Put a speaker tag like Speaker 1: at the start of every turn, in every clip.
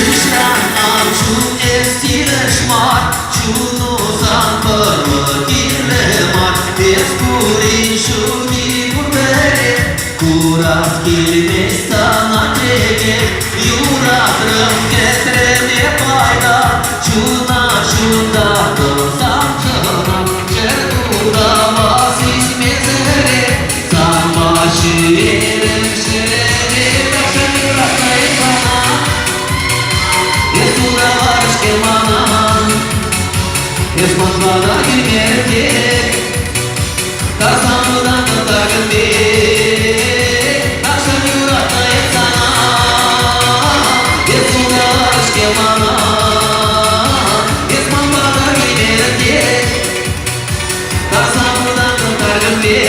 Speaker 1: Krishna amchu estile shmar chuno zamparvatile mat espurin shuni putere kurat kilmesta na tege yuratram kestrene payda chuna shunda to samchana chertura vasis mezere samashire shere dakshaniratai bana Esturavas que manan Es mandada que mierte Kasam dana tagande Akshanyurata etana Esturavas que manan Es mandada que mierte Kasam dana tagande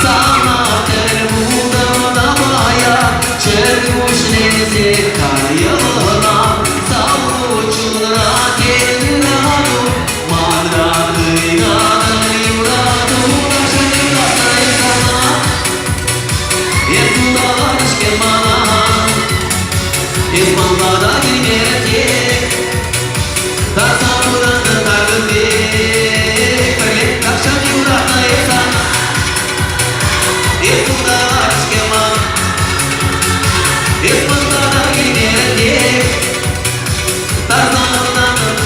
Speaker 1: Sana termuda na maya Cherkushne se karyana Savuchura kenradu Madradrigana yuradu Dashanirata etana Estudadas que manan Es mandada girmete Dasamuranda tagande Dashanirata etana Estudadas que manan Es mandada girmete Dasamuranda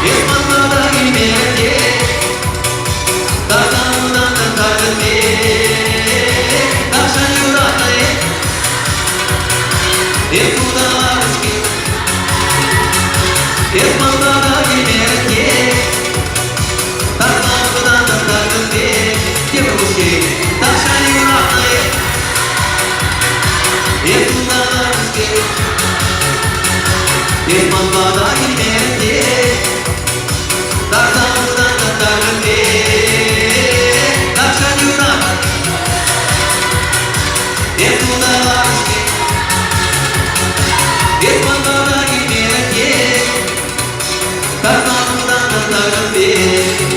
Speaker 1: Es mandada girmete Dasamuranda tagande Dashanirata Estudadas que Es mandada girmete Dasamuranda tagande Девушки Dashanirata Estudadas que Es mandada girmete Dasamuranda tagande Dashanirata Estudadas que Es mandada girmete Dasamuranda tagande